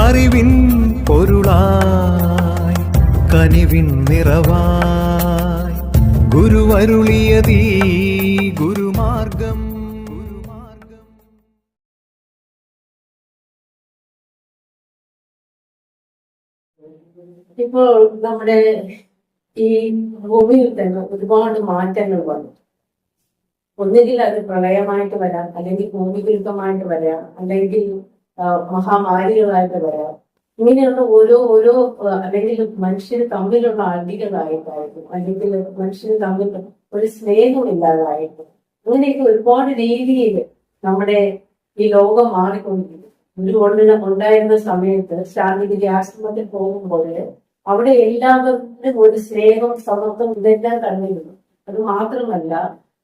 അറിവിൻ പൊരുളായി കനിവിൻ നിറവായി ഗുരുവരുളിയതീ ഗുരുമാർഗം. ഇപ്പോൾ നമ്മുടെ ഈ ഭൂമിയിൽ തന്നെ ഒരുപാട് മാറ്റങ്ങൾ വന്നു. ഒന്നുകിൽ അത് പ്രളയമായിട്ട് വരാം, അല്ലെങ്കിൽ ഭൂമികുലുക്കമായിട്ട് വരാം, അല്ലെങ്കിൽ മഹാമാരികളായിട്ട് വരാം. ഇങ്ങനെയുള്ള ഓരോ അല്ലെങ്കിൽ മനുഷ്യർ തമ്മിലുള്ള അടികളായിട്ടായിരിക്കും, അല്ലെങ്കിൽ മനുഷ്യർ തമ്മിൽ ഒരു സ്നേഹമില്ലാതായിരിക്കും. അങ്ങനെയൊക്കെ ഒരുപാട് രീതിയിൽ നമ്മുടെ ഈ ലോകം മാറിക്കൊണ്ടിരിക്കും. ഒരു ഉണ്ടായിരുന്ന സമയത്ത് ശാന്തിഗിരി ആശ്രമത്തിൽ പോകുമ്പോൾ അവിടെ എല്ലാവർക്കും ഒരു സ്നേഹം, സമത്വം ഇതെല്ലാം കണ്ടിരുന്നു. അത് മാത്രമല്ല,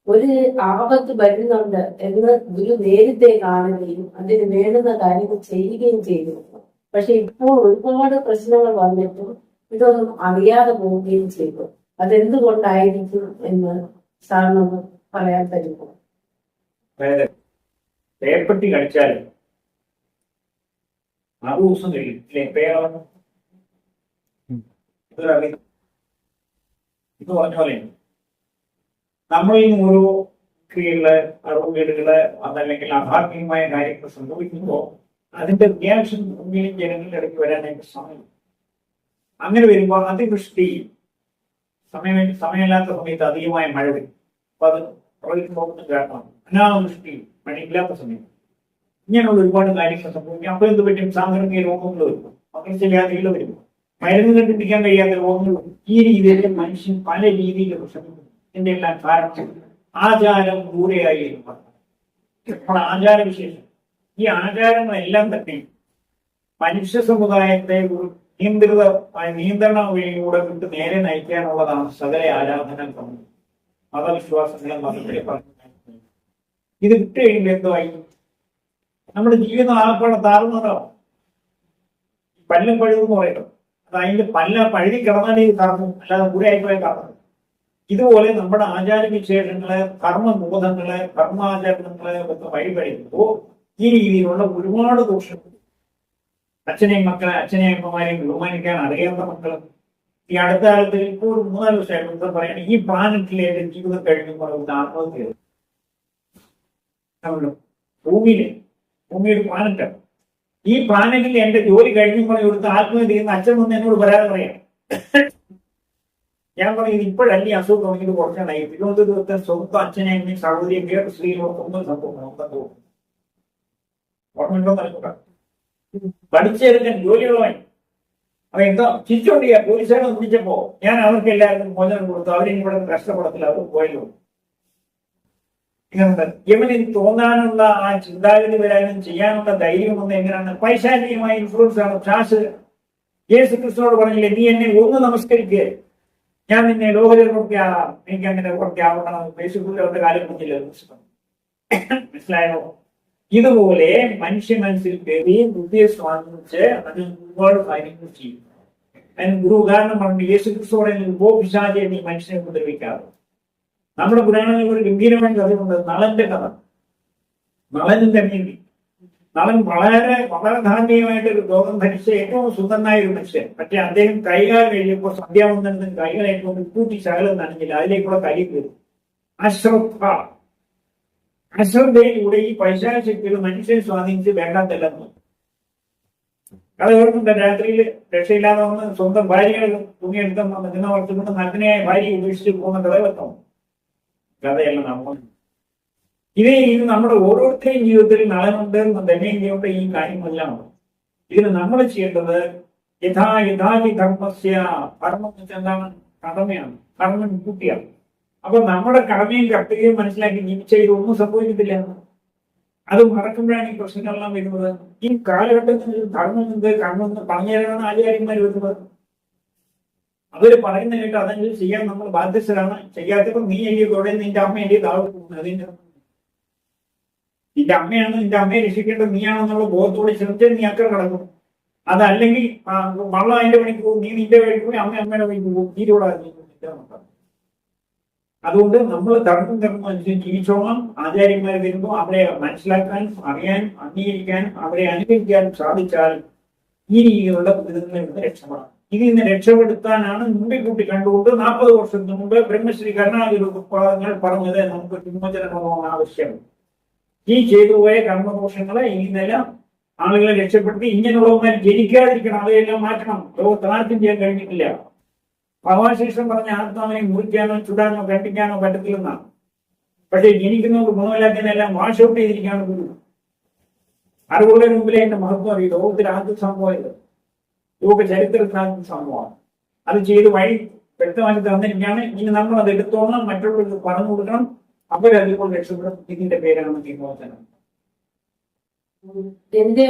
ഒരു ആപത്ത് വരുന്നുണ്ട് എന്ന് ഗുരു നേരത്തെ കാണുകയും അതിന് വേണ്ടുന്ന കാര്യങ്ങൾ ചെയ്യുകയും ചെയ്തിരുന്നു. പക്ഷെ ഇപ്പോൾ ഒരുപാട് പ്രശ്നങ്ങൾ വന്നിട്ടും ഇതൊന്നും അറിയാതെ പോവുകയും ചെയ്തു. അതെന്തുകൊണ്ടായിരിക്കും എന്ന് സാറിനൊന്ന് പറയാൻ പറ്റുമോ? പേപ്പട്ടി കളിച്ചാൽ 6 ദിവസം കഴിയും അല്ലെ പേരാണ്. ഇത് പറഞ്ഞ പോലെ നമ്മളിൽ നിന്ന് ഓരോ ക്രിയകള്, അറിവുകേടുകള്, അതല്ലെങ്കിൽ ആധ്യാത്മികമായ കാര്യങ്ങൾ സംഭവിക്കുമ്പോൾ അതിന്റെ റിയാക്ഷൻ ഭൂമിയിലും ജനങ്ങളുടെ ഇടയ്ക്ക് വരാനായിട്ട് സമയം. അങ്ങനെ വരുമ്പോൾ അതിവൃഷ്ടി, സമയമില്ലാത്ത സമയത്ത് അധികമായ മഴ വരും. അപ്പൊ അത് പ്രളയം പോകുന്ന കാരണം അനാവൃഷ്ടി, മഴയില്ലാത്ത സമയം, ഇങ്ങനെയുള്ള ഒരുപാട് കാര്യങ്ങൾ സംഭവിക്കും. അപ്പൊ എന്ത് പറ്റും? സാംക്രമിക രോഗങ്ങൾ വരും, പകർച്ചവ്യാധികൾ വരും, മരുന്ന് കണ്ടുപിടിക്കാൻ കഴിയാത്ത രോഗങ്ങൾ വരും. ഈ രീതിയിൽ മനുഷ്യൻ പല രീതിയിൽ വിഷമിക്കുന്നു. ഇതിന്റെ എല്ലാം കാരണം ആചാരം ദൂരെയായി നമ്മുടെ ആചാരവിശേഷം. ഈ ആചാരങ്ങളെല്ലാം തന്നെ മനുഷ്യ സമുദായത്തെ ഒരു നിയന്ത്രണ വഴിയിലൂടെ വിട്ട് നേരെ നയിക്കാനുള്ളതാണ് സകല ആരാധന ക്രമം, മതവിശ്വാസങ്ങളും മതത്തിലെ പറഞ്ഞു. ഇത് വിട്ട് കഴിയുമ്പോൾ എന്തുമായി? നമ്മുടെ ജീവിതം ആകപ്പാടെ താറുന്നതോ പല്ലും പഴുതെന്ന് പറയുന്നത്. അത് അതിന്റെ പഴുതി കിടന്നാലേ താർന്നു, അല്ലാതെ കൂടെയായിപ്പോയാൽ താർന്നു. ഇതുപോലെ നമ്മുടെ ആചാരവിശേഷങ്ങളെ, കർമ്മബോധങ്ങളെ, കർമാചരണങ്ങളെ ഒക്കെ വഴിപഴിക്കുമ്പോൾ ഈ രീതിയിലുള്ള ഒരുപാട് ദോഷങ്ങൾ. അച്ഛനെയും മക്കളെ, അച്ഛനെയും അമ്മമാരെയും ബഹുമാനിക്കാൻ അറിയാത്ത മക്കളും ഈ അടുത്ത കാലത്ത് ഇപ്പോൾ 3-4 ദിവസമായിട്ട് എന്താ പറയുക, ഈ പ്ലാനറ്റിലെ ജീവിതം കഴിയുമ്പോൾ ആത്മഹത്യ. ഭൂമി ഒരു പ്ലാനറ്റാണ്. ഈ പ്ലാനറ്റിൽ എന്റെ ജോലി കഴിഞ്ഞപ്പോൾ ഇവിടുത്തെ ആത്മഹത്യ ചെയ്യുന്ന അച്ഛൻ വന്ന് എന്നോട് പറയാതെ പറയാം. ഞാൻ പറയുന്നത് ഇപ്പോഴല്ലേ അസുഖം തുടങ്ങിയിട്ട് കുറച്ചായി. തിരുവനന്തപുരത്തെ സ്വന്തം അച്ഛനെ സഹോദരിയെ കേട്ട് സ്ത്രീകളൊക്കെ ഒന്നും സംഭവം ഓർമ്മയുണ്ടോ നടക്കുക. പഠിച്ചെടുക്കാൻ ജോലികളുമായി അതെന്താ ചിരിച്ചോണ്ടിരിക്കുക. പോലീസുകാരെ പിടിച്ചപ്പോ ഞാൻ അവർക്ക് എല്ലാവർക്കും മോചനം കൊടുത്തു. അവരിനി ഇവിടെ കഷ്ടപ്പെടത്തില്ല, അവർ പോയല്ലോ. ഇവന് തോന്നാനുള്ള ആ ചിന്താഗതി വരാനും ചെയ്യാനുള്ള ധൈര്യം വന്ന് എങ്ങനെയാണ്? പൈശാചികമായ ഇൻഫ്ലുവൻസ് ആണ്. ഷാസ് യേശു ക്രിസ്തുവോട് പറഞ്ഞില്ലേ, നീ എന്നെ ഒന്ന് നമസ്കരിക്കുക, ഞാൻ നിന്നെ ലോകചക്രവർത്തി ആകാം, എനിക്ക് അങ്ങനെ ചക്രവർത്തി ആവണം. യേശുക്രിസ്തു അവരുടെ കാലം കുഞ്ഞില്ല. മനസ്സിലായോ? ഇതുപോലെ മനുഷ്യ മനസ്സിൽ കയറിയും ബുദ്ധിയെ സ്വാധീനിച്ച് അതിന് ഒരുപാട് കാര്യങ്ങൾ ചെയ്യും. അതിന് ഗുരു ഉദാഹരണം പറഞ്ഞു, യേശു ക്രിസ്തുവോടെ പിശാചെ നീ മനുഷ്യനെ ഉപദ്രവിക്കാറ്. നമ്മുടെ പുരാണങ്ങളിൽ ഒരു ഗംഭീരമായ കഥയുണ്ട്, നളന്റെ കഥ. നളനിന്റെ നീതി. നളൻ വളരെ വളരെ ധാർമ്മികമായിട്ട് ഒരു ലോകം ധരിച്ച ഏറ്റവും സുന്ദരനായ ഒരു മനുഷ്യൻ. പക്ഷെ അദ്ദേഹം കൈകാൽ കഴിയുമ്പോൾ സന്ധ്യാവന്തനത്തിന് കൈകളേറ്റവും ഉപ്പൂട്ടി ശകലം നനഞ്ഞില്ല, അതിലേക്കൂടെ കൈ കയറി. അശ്രദ്ധയിലൂടെ ഈ പൈശാചികൾ മനുഷ്യനെ സ്വാധീനിച്ച് വേണ്ടാത്തെല്ലാം കഥ ഓർക്കുന്നുണ്ട്. രാത്രിയിൽ രക്ഷയില്ലാതെ വന്ന് സ്വന്തം ഭാര്യകൾ തുണിയെടുത്ത് നിന്ന വളർത്തുകൊണ്ട് നഗ്നയായ ഭാര്യയെ ഉപേക്ഷിച്ച് പോകുന്ന കഥ വെക്കണം. കഥയെല്ലാം നമ്മൾ ഇത് നമ്മുടെ ഓരോരുത്തരെയും ജീവിതത്തിൽ നളനുണ്ട് ധന്യതയുണ്ട്. ഈ കാര്യമെല്ലാം ഇതിന് നമ്മൾ ചെയ്യേണ്ടത് യഥാഹി ധർമ്മസ്യ. ധർമ്മം എന്താണ്? കടമയാണ്. കർമ്മം കൂട്ടിയാണ്. അപ്പൊ നമ്മുടെ കടമയും കർത്തവ്യവും മനസ്സിലാക്കി ജീവിച്ച ഇതൊന്നും സംഭവിക്കത്തില്ല. അത് മറക്കുമ്പോഴാണ് ഈ പ്രശ്നങ്ങളെല്ലാം വരുന്നത്. ഈ കാലഘട്ടത്തിൽ ധർമ്മം എന്ത്, കർമ്മം എന്ന് പറഞ്ഞു തരാനാണ് ആചാര്യന്മാർ വരുന്നത്. അവര് പറയുന്ന കേട്ട് അതനുസരിച്ച് ചെയ്യാൻ നമ്മൾ ബാധ്യസ്ഥരാണ്. ചെയ്യാത്തപ്പോൾ നീ എഴുതിയതോടെ നിന്റെ അമ്മ എഴുതിയ താഴെ അതിന്റെ നിന്റെ അമ്മയാണ്, നിന്റെ അമ്മയെ രക്ഷിക്കേണ്ടത് നീയാണെന്നുള്ള ബോധത്തോടെ ശ്രമിച്ചാൽ നീ അക്കരെ കിടക്കും. അതല്ലെങ്കിൽ വള്ളം അതിന്റെ പണിക്ക് പോകും, നീ നിന്റെ വഴിക്ക് പോയി, അമ്മയുടെ വഴിക്ക് പോകും, നീരോടെ അതുകൊണ്ട് നമ്മൾ ധർമ്മം അനുസരിച്ച് ജീവിച്ചോളാം. ആചാര്യന്മാർ വരുമ്പോൾ അവരെ മനസ്സിലാക്കാനും അറിയാനും അംഗീകരിക്കാനും അവരെ അനുകരിക്കാനും സാധിച്ചാൽ ഈ രീതിയിലുള്ള ദുരിതങ്ങളിൽ നിന്ന് രക്ഷപ്പെടാം. ഇതിൽ നിന്ന് രക്ഷപ്പെടുത്താനാണ് മുമ്പിൽ കൂട്ടി കണ്ടുകൊണ്ട് 40 വർഷത്തിന് മുമ്പ് ബ്രഹ്മശ്രീ കരുണാകര ഉത്പാദങ്ങൾ പറഞ്ഞത് നമുക്ക് വിമോചനമാണ് ആവശ്യം. ഈ ചെയ്തു പോയ കർമ്മദോഷങ്ങളെ ഈ നില ആളുകളെ രക്ഷപ്പെടുത്തി ഇങ്ങനെയുള്ളവന്മാർ ജനിക്കാതിരിക്കണം, അവയെല്ലാം മാറ്റണം. ലോകത്ത് ആർക്കും ചെയ്യാൻ കഴിഞ്ഞിട്ടില്ല. ഭഗവാൻശേഷം പറഞ്ഞ ആത്മാവിനെ മുറിക്കാനോ ചുടാനോ കണ്ടിക്കാനോ പറ്റത്തില്ലെന്നാണ്. പക്ഷെ ജനിക്കുന്നവർക്ക് ഗുണമില്ലാത്തതിനെല്ലാം വാഷ് ഔട്ട് ചെയ്തിരിക്കുകയാണ് ഗുരു. അറിവുള്ളതിന് മുമ്പിലെ എന്റെ മഹത്വം അറിയും. ലോകത്തിൽ ആദ്യ സംഭവം ഇത്, ലോക ചരിത്രത്തിൽ ആദ്യ സംഭവമാണ്. അത് ചെയ്ത് വഴി വ്യക്തമാക്കി തന്നിരിക്കുകയാണ്. ഇനി നമ്മൾ അത് എടുത്തോണം, മറ്റുള്ളവർക്ക് പറഞ്ഞു കൊടുക്കണം. അവരതുകൊണ്ട് രക്ഷപ്പെടും. ഇതിന്റെ പേരാണ് വിമോചനം. എന്റെ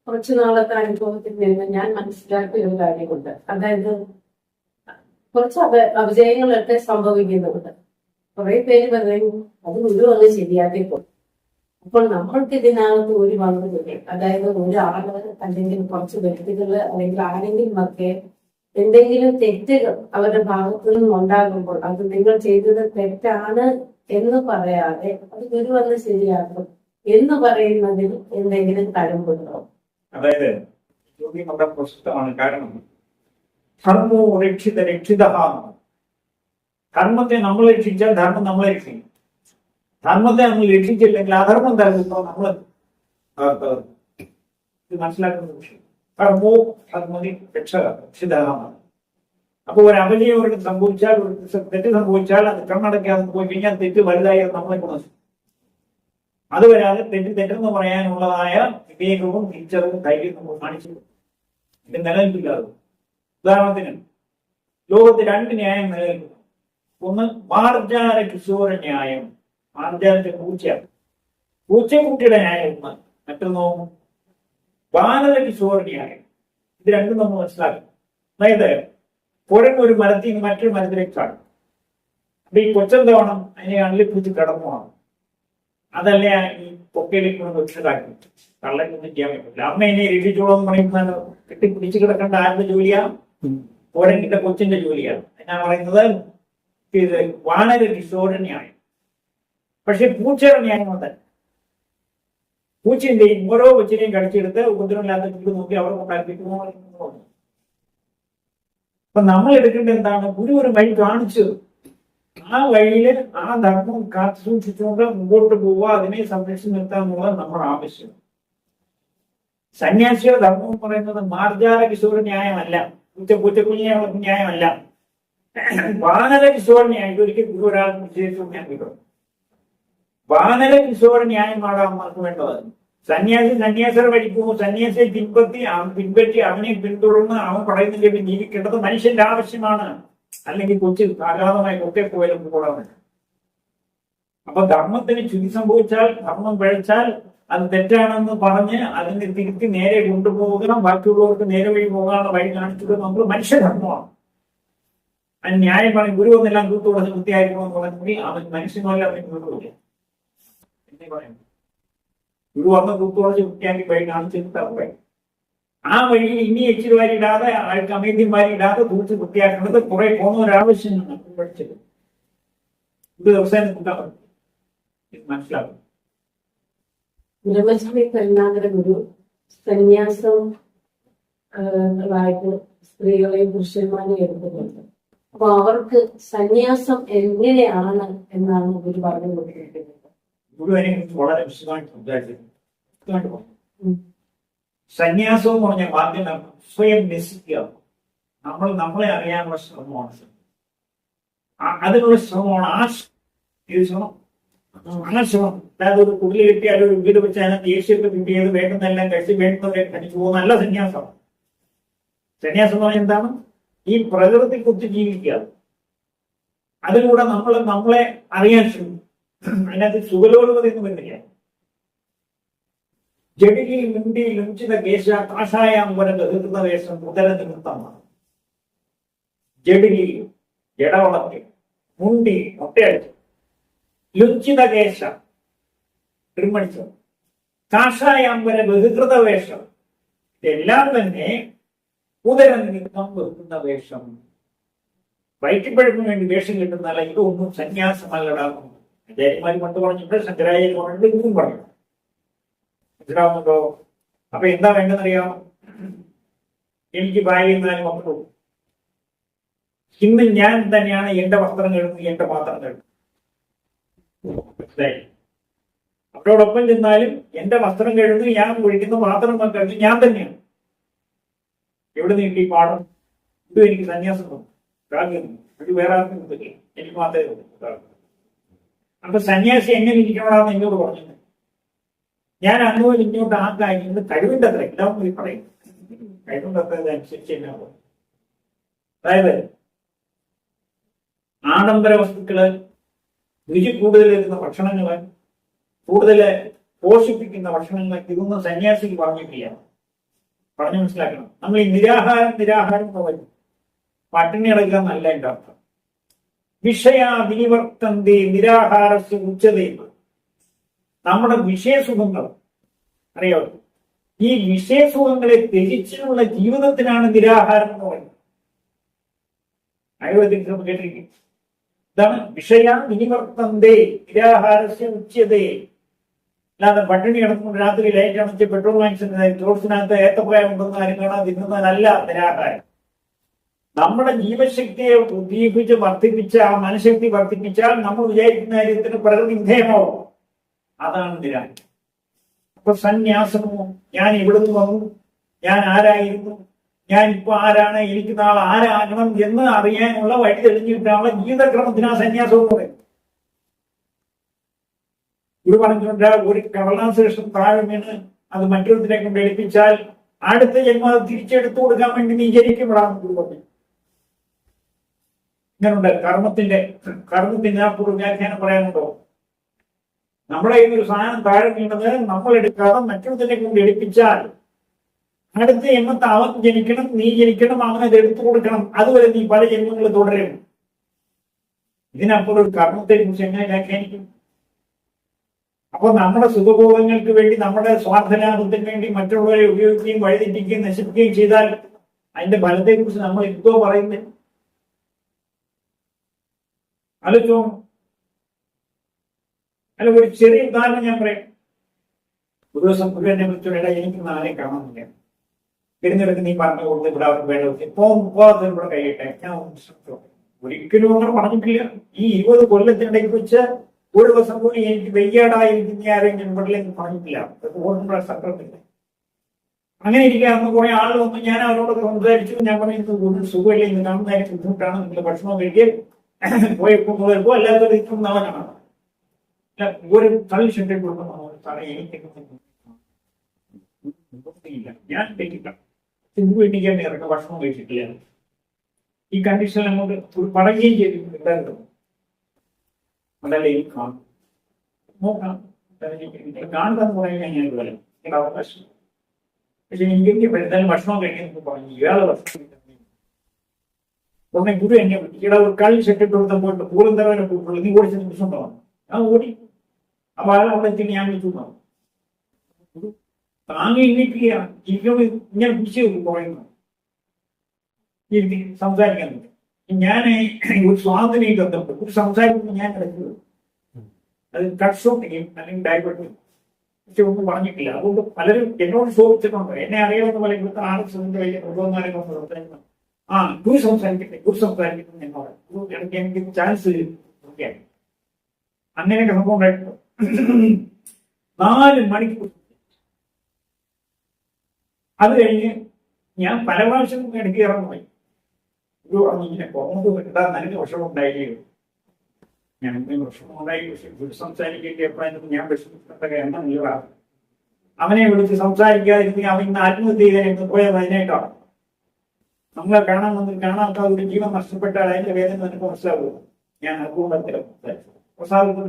കുറച്ചു നാളത്തെ അനുഭവത്തിൽ നിന്ന് ഞാൻ മനസ്സിലാക്കിയ ഒരു കാര്യമുണ്ട്. അതായത് കുറച്ച് അപജയങ്ങളൊക്കെ സംഭവിക്കുന്നുണ്ട്. കുറെ പേര് പറയും അത് ഗുരു അങ്ങ് ശരിയാക്കിപ്പോ. അപ്പോൾ നമ്മൾക്ക് ഇതിനകത്ത് ഒരു പങ്കുമില്ല. അതായത് ഒരാള് അല്ലെങ്കിൽ കുറച്ച് വ്യക്തികള് അല്ലെങ്കിൽ ആരെങ്കിലും ഒക്കെ എന്തെങ്കിലും തെറ്റുകൾ അവരുടെ ഭാഗത്തു നിന്നും ഉണ്ടാകുമ്പോൾ അത് നിങ്ങൾ ചെയ്തത് തെറ്റാണ് എന്ന് പറയാതെ അത് ഗുരു അങ്ങ് ശരിയാക്കും എന്ന് പറയുന്നതിൽ എന്തെങ്കിലും തഴമ്പുണ്ടോ? അതായത് ചോദ്യം വളരെ പ്രസക്തമാണ്. കാരണം ധർമ്മോ രക്ഷിത. ധർമ്മത്തെ നമ്മൾ രക്ഷിച്ചാൽ ധർമ്മം നമ്മളെ രക്ഷിക്കും. ധർമ്മത്തെ നമ്മൾ രക്ഷിച്ചില്ലെങ്കിൽ അധർമ്മം തരുമ്പോൾ നമ്മൾ ഇത് മനസ്സിലാക്കുന്ന വിഷയം. ധർമ്മോ ധർമ്മതി രക്ഷിതമാണ്. അപ്പൊ ഒരു അപജയം ഒരു സംഭവിച്ചാൽ, ഒരു തെറ്റ് സംഭവിച്ചാൽ അത് കണ്ണടക്കാതെ പോയി കഴിഞ്ഞാൽ തെറ്റ് വലുതായി നമ്മളെ ഗുണം. അത് വരാതെ തെറ്റെന്ന് പറയാനുള്ളതായ വിവേകവും തിരിച്ചറിവും ധൈര്യവും നമ്മൾ കാണിച്ചു. ഇത് നിലനിൽപ്പില്ലാതെ. ഉദാഹരണത്തിന് ലോകത്ത് 2 ന്യായം നിലനിൽക്കുന്നു. ഒന്ന് മാർജാര കിശോര ന്യായം. മാർജാരത്തെ പൂച്ചയാണ്, പൂച്ചക്കുട്ടിയുടെ ന്യായം ഒന്ന്. മറ്റൊന്നോ ബാലര കിശോര ന്യായം. ഇത് രണ്ടും നമ്മൾ മനസ്സിലാക്കും. അതായത് ഒരു മരത്തിൽ നിന്ന് മറ്റൊരു മരത്തിലേക്ക് ചാടും. അപ്പൊ ഈ കൊച്ചെന്തോണം അതിനെ അള്ളിൽ പിടിച്ച് കടന്നു പോകണം. അതല്ല ഈ പൊക്കയിലേക്ക് കൊണ്ട് വെച്ചതാക്കി കള്ളൊന്നും ചെയ്യാൻ പറ്റില്ല. അമ്മ എന്നെ രക്ഷിച്ചോളെന്ന് പറയുന്നത് കെട്ടിപ്പിടിച്ച് കിടക്കേണ്ട ആരുടെ ജോലിയാ? പോരന്റെ കൊച്ചിന്റെ ജോലിയാണ്. ഞാൻ പറയുന്നത് ഇത് വളരെ കിശോര ന്യായം. പക്ഷെ പൂച്ചയുടെ ന്യായം തന്നെ. പൂച്ചന്റെയും ഓരോ കൊച്ചിനെയും കടിച്ചെടുത്ത് ഉപദ്രവമില്ലാത്ത ചൂട് നോക്കി അവർ കൊണ്ടാക്കിക്കുന്നു. അപ്പൊ നമ്മൾ എടുക്കേണ്ടത് എന്താണ്? ഗുരു ഒരു വഴി കാണിച്ചു. ആ വഴിയിൽ ആ ധർമ്മം കാത്തു സൂക്ഷിച്ചുകൊണ്ട് മുമ്പോട്ട് പോവുക, അതിനെ സംരക്ഷിച്ചു നിർത്താൻ എന്നുള്ളത് നമ്മുടെ ആവശ്യം. സന്യാസിയുടെ ധർമ്മം പറയുന്നത് മാർജാര കിശോര ന്യായമല്ല, പൂച്ചക്കുഞ്ഞ ന്യായമല്ല, വാനര കിശോര ന്യായം. ഒരിക്കൽ ഗുരു ഒരാൾ വിശേഷിച്ചു ഞാൻ കിട്ടും. വാനര കിശോര ന്യായമാണ് അമ്മക്ക് വേണ്ടത്. സന്യാസിയുടെ വഴിക്കുമ്പോൾ സന്യാസിയെ പിൻപറ്റി അവനെ പിന്തുടർന്ന് അവൻ പറയുന്നതിലേക്ക് ജീവിക്കേണ്ടത് മനുഷ്യന്റെ ആവശ്യമാണ്. അല്ലെങ്കിൽ കൊച്ചു അഗാധമായി കൊക്കെ പോയാലും കൂടാതെ. അപ്പൊ ധർമ്മത്തിന് ചുതി സംഭവിച്ചാൽ, ധർമ്മം പിഴച്ചാൽ അത് തെറ്റാണെന്ന് പറഞ്ഞ് അതിനെ തിരുത്തി നേരെ കൊണ്ടുപോകുക, ബാക്കിയുള്ളവർക്ക് നേരെ വഴി പോകാനുള്ള വഴി കാണിച്ചത് നമ്മൾ മനുഷ്യധർമ്മമാണ്. അതിന് ന്യായം പറയും. ഗുരു ഒന്നെല്ലാം തൂത്തുകൊടുത്ത് വൃത്തിയായിരിക്കണമെന്ന് പറഞ്ഞെങ്കിൽ അവൻ മനുഷ്യനല്ല, അവൻ ഗുരുവില്ല എന്നേ പറയും. ഗുരു അന്ന് തൂത്തുകൊടുത്ത് വൃത്തിയാക്കി വഴി കാണിച്ചിട്ട് പറയും. ആ വഴിയിൽ ഇനി എച്ചിൽ വാരിയിടാതെ, ആൾക്ക് അമേദ്യം വാരിയിടാതെ തൂത്ത് വൃത്തിയാക്കേണ്ടത് കുറെ പോകുന്ന ഒരാവശ്യമാണ് പഠിച്ചത്. ഒരു ദിവസം ഇത് മനസ്സിലാക്കും. ബ്രഹ്മശ്രീ കരുണാകര ഗുരു സന്യാസം സ്ത്രീകളെയും പുരുഷന്മാരെയും എടുക്കുന്നുണ്ട്. അപ്പൊ അവർക്ക് സന്യാസം എങ്ങനെയാണ് എന്നാണ് ഗുരു പറഞ്ഞു കൊടുത്തിരിക്കുന്നത്. ഗുരു അതിനെ കുറിച്ച് വളരെ വിശദമായിട്ട് സംസാരിച്ചിട്ടുണ്ട്. സന്യാസം എന്ന് പറഞ്ഞ വാദ്യം സ്വയം നശിക്കുക. നമ്മളെ അറിയാനുള്ള ശ്രമമാണ്. അതിനുള്ള ശ്രമമാണ് ആ ശ്രമം. അതായത് ഒരു കുടിൽ കിട്ടിയാൽ ഒരു വീട് വെച്ച് അതിനകത്ത് ദേഷ്യത്തെ കിട്ടിയത് വേണ്ടുന്നെല്ലാം കഴിച്ച് വേണ്ടുന്നവരെ കഴിച്ചു പോകുന്നല്ല സന്യാസം. സന്യാസം എന്ന് പറഞ്ഞാൽ എന്താണ്? ഈ പ്രകൃതി കുറിച്ച് ജീവിക്കുക. അതിലൂടെ നമ്മളെ അറിയാൻ ശ്രമിക്കും. അതിനകത്ത് സുഖലോലുപത എന്ന് വരുന്നില്ല. ജഡിലി മുണ്ടി ലുഞ്ചിത കേശ കാഷായാമ്പരന്റെ ഹൃദവേഷം മുതല നിമിത്തമാണ്. ജഡിലി ജടവളത്തി, മുണ്ടി മുട്ടയടിച്ചു, ലുഞ്ചിത കേശ ട്രിമ്മടിച്ചു, കാഷായാമ്പര ബഹികൃത വേഷം എല്ലാം തന്നെ ഉദരനിമിത്തം വെക്കുന്ന വേഷം, വയറ്റിപ്പഴപ്പിന് വേണ്ടി വേഷം കിട്ടുന്നതല്ല. ഇതൊന്നും സന്യാസമല്ലടാകും. ആചാര്യന്മാർ പണ്ട് പറഞ്ഞിട്ട്, ശങ്കരാചാര്യ പറഞ്ഞിട്ട്, ഇന്നും പറഞ്ഞു. മനസ്സിലാവുന്നുണ്ടോ? അപ്പൊ എന്താ വേണ്ടതെന്നറിയാം? എനിക്ക് ഭാര്യ എന്നാലും മക്കളും ഇന്ന് ഞാൻ തന്നെയാണ് എന്റെ വസ്ത്രം കഴുകുന്നത്, എന്റെ പാത്രം കഴുകുന്നത്. മനസ്സിലായി? അവരോടൊപ്പം ചെന്നാലും എന്റെ വസ്ത്രം കഴുകുന്നത്, ഞാൻ ഒഴിക്കുന്ന പാത്രം കഴുകുന്നത് ഞാൻ തന്നെയാണ്. എവിടെ നീട്ടി ഈ പാഠം? ഇത് എനിക്ക് സന്യാസം തോന്നുന്നു. ഇത് വേറെ ആർക്കും കിട്ടില്ല, എനിക്ക് മാത്രമേ തോന്നുന്നു. അപ്പൊ സന്യാസി എങ്ങനെ ഇരിക്കണമെന്ന് എന്നോട് പറഞ്ഞത്. ഞാൻ അങ്ങോട്ട് ഇങ്ങോട്ട് ആ കാര്യം കഴിവിന്റെ അത്ര എല്ലാവരും ഈ പറയും, കഴിവിന്റെ അത്ര ഇതനുസരിച്ച് തന്നെ പോകും. അതായത് ആഡംബര വസ്തുക്കള്, രുചി കൂടുതൽ വരുന്ന ഭക്ഷണങ്ങള്, കൂടുതൽ പോഷിപ്പിക്കുന്ന ഭക്ഷണങ്ങൾ, ഇതൊന്നും സന്യാസിക്ക് പറഞ്ഞിട്ടില്ല. പറഞ്ഞു മനസ്സിലാക്കണം. നമ്മൾ ഈ നിരാഹാരം വരും, പട്ടിണി അടക്കുക എന്നല്ല എന്റെ അർത്ഥം. വിഷയാതിവർത്തന്തി നിരാഹാരസ് ഉച്ചതേ. നമ്മുടെ വിഷയസുഖങ്ങൾ അറിയാമോ? ഈ വിഷയസുഖങ്ങളെ ത്യജിച്ചുള്ള ജീവിതത്തിനാണ് നിരാഹാരം എന്ന് പറയുന്നത്. ആയുർവേദിക് കേട്ടിരിക്കും. ഇതാണ് വിഷയാതിവർത്തന്തേ നിരാഹാരസ്യ ഉച്ചതേ. അല്ലാതെ പട്ടിണി കിടക്കുമ്പോൾ രാത്രി ലൈറ്റ് അണച്ച് പെട്രോൾ വാങ്ങിച്ചിട്ട് ടോർച്ചിനകത്ത് ഏത്തപ്പഴം ഉണ്ടെന്ന് ആരും കാണാൻ തിന്നുന്നതല്ല നിരാഹാരം. നമ്മുടെ ജീവശക്തിയെ ഉദ്ദീപിച്ച് വർദ്ധിപ്പിച്ച, ആ മനഃശക്തി വർദ്ധിപ്പിച്ചാൽ നമ്മൾ വിചാരിക്കുന്ന കാര്യത്തിന് പ്രകൃതി വിധേയമാവും. അതാണ് നിരാഹാരം. അപ്പൊ സന്യാസമോ, ഞാൻ എവിടുന്ന് വന്നു, ഞാൻ ആരായിരുന്നു, ഞാൻ ഇപ്പൊ ആരാണ്, എനിക്ക് നാളെ ആരാകണം എന്ന് അറിയാനുള്ള വഴി തെളിഞ്ഞു കിട്ടാനുള്ള ജീവിതക്രമത്തിനാ സന്യാസവും പറയും. ഇത് പറഞ്ഞുകൊണ്ട് ഒരു കടലാശേഷം താഴെ വീണ് അത് മറ്റൊരുത്തിനെ കൊണ്ട് എടുപ്പിച്ചാൽ അടുത്ത ജന്മം അത് തിരിച്ചെടുത്തു കൊടുക്കാൻ വേണ്ടി നീ ജനിക്കുമ്പോഴാണ് പറഞ്ഞു. ഇങ്ങനുണ്ട് കർമ്മത്തിന്റെ ആ ഒരു വ്യാഖ്യാനം പറയാനുണ്ടോ? നമ്മുടെ കയ്യിൽ ഒരു സാധനം താഴെ വീണത് നമ്മൾ എടുക്കാതെ മറ്റൊരുത്തിനെ കൊണ്ട് എടുപ്പിച്ചാൽ അടുത്ത ജന്മത്തെ അവൻ ജനിക്കണം, നീ ജനിക്കണം, അവനത് എടുത്തു കൊടുക്കണം. അതുവരെ നീ പല ജന്മങ്ങൾ തുടരും. ഇതിനപ്പുറം ഒരു കർമ്മത്തെ കുറിച്ച് എങ്ങനെ വ്യാഖ്യാനിക്കും? അപ്പൊ നമ്മുടെ സുഖബോധങ്ങൾക്ക് വേണ്ടി, നമ്മുടെ സ്വാർത്ഥലാഭത്തിന് വേണ്ടി മറ്റുള്ളവരെ ഉപയോഗിക്കുകയും വഴിതെറ്റിക്കുകയും നശിപ്പിക്കുകയും ചെയ്താൽ അതിന്റെ ഫലത്തെ കുറിച്ച് നമ്മൾ എന്തോ പറയുന്നത്? ആലോചിച്ചോ. അല്ല, ഒരു ചെറിയ ഉദാഹരണം ഞാൻ പറയാം. ഒരു ദിവസം എന്നെ വിളിച്ചോടെ, എനിക്ക് നാളെ കാണാനില്ല, തിരഞ്ഞെടുത്ത് നീ പറഞ്ഞു കൊടുത്ത് ഇവിടെ അവർക്ക് വേണ്ട പോകാതെ ഇവിടെ കഴിയട്ടെ. ഞാൻ ഒരിക്കലും അങ്ങനെ പറഞ്ഞിട്ടില്ല. ഈ 20 കൊല്ലത്തിനിടയ്ക്ക് വെച്ച് ഒരു ദിവസം പോയി എനിക്ക് വെയ്യാടായിരിക്കുന്ന ആരെങ്കിലും ഇവിടെ പറഞ്ഞിട്ടില്ല. സത്രത്തില്ല. അങ്ങനെ ഇരിക്കാവുന്ന കുറെ ആൾ വന്നു, ഞാൻ അവരോട് സംസാരിച്ചു. ഞാൻ പറയുന്നത് ഒരു സുഖമില്ല, ഇന്ന് കാണുന്നതിന് ബുദ്ധിമുട്ടാണ്, നിങ്ങൾ ഭക്ഷണം കഴിക്കുക, പോയപ്പോ മുതൽപ്പോ അല്ലാതെ ഇരിക്കുന്നവനാണ്. ഒരു തള്ളി ഷെട്ടിൽ കൊടുക്കുന്ന സാറേ എനിക്കില്ല, ഞാൻ തെറ്റില്ല, എണ്ണിക്കാൻ ഇറക്കം ഭക്ഷണം കഴിച്ചിട്ടില്ല. ഈ കണ്ടീഷനിൽ നമുക്ക് ഒരു പറയുകയും ചെയ്തിട്ടുണ്ടായിരുന്നു. അതല്ലേ ഈ കാണും നോക്കാം, കാണുന്നതെന്ന് പറയാൻ ഞാൻ വരാം, നിങ്ങളുടെ അവകാശം. പക്ഷെ എനിക്ക് എന്തായാലും ഭക്ഷണം കഴിക്കാൻ പറഞ്ഞു. ഇയാളെ ഭക്ഷണം ഉടനെ ഗുരു എന്നെ ഇവിടെ ഒരു കളി സെറ്റിട്ട് കൊടുത്ത പോയിട്ട് പൂരം തരവനെ പോയിട്ടുള്ളൂ, നീ ഓടിച്ച നിമിഷം തോന്നും. ഞാൻ ഓടി. അപ്പൊ അയാൾ അവിടെ എത്തി ഞാൻ വിളിച്ചു താങ്ങി ഇരിക്കുക, ഇങ്ങനെ പിടിച്ച് പറയുന്നു, സംസാരിക്കാൻ. ഞാൻ ഒരു സ്വാതന്ത്ര്യം തന്നപ്പോൾ ഒരു സംസാരിക്കുമ്പോൾ ഞാൻ കിടക്കുന്നത് അത് കട്ട് ഷോട്ട് ചെയ്യും, അല്ലെങ്കിൽ ഡയബറ്റിക്. പക്ഷെ ഒന്നും പറഞ്ഞിട്ടില്ല. അതുകൊണ്ട് പലരും എന്നോട് ചോദിച്ചിട്ടുണ്ട്, എന്നെ അറിയാവുന്ന പോലെ ഇവിടുത്തെ ആർട്സിന്റെ വലിയ പ്രബോധനം സംസാരിക്കണം. ഗുരു സംസാരിക്കണം എന്നോട് ഇടയ്ക്ക് എനിക്ക് ചാൻസ് നോക്കിയാൽ അങ്ങനെയൊക്കെ സംഭവം ഉണ്ടായിട്ടുണ്ട്. 4 മണിക്കൂർ. അത് കഴിഞ്ഞ് ഞാൻ പല പ്രാവശ്യം ഇടയ്ക്ക് ഇറങ്ങുമായി. ഗുരു പറഞ്ഞു, ഇങ്ങനെ പോകുന്നത് കിട്ടാൻ നല്ല വിഷമം ഉണ്ടായില്ലേ? ഞാൻ വിഷമം ഉണ്ടായി. ഗുരു സംസാരിക്കേണ്ടി എപ്പോഴായിരുന്നു ഞാൻ വിഷമിച്ചിട്ടൊക്കെ എണ്ണം നീളാണ്. അവനെ വിളിച്ച് സംസാരിക്കാതിരുന്നെങ്കിൽ അവൻ ഇന്ന് ആത്മഹത്യ ചെയ്തതിന് പോയത് അതിനായിട്ടാണ്. നമ്മളെ കാണാൻ വന്ന് കാണാത്ത ഒരു ജീവൻ നഷ്ടപ്പെട്ടാൽ അതിന്റെ വേദന നിനക്ക് മനസ്സിലാവുക. ഞാൻ അതുകൊണ്ട് പ്രസാദത്തിൽ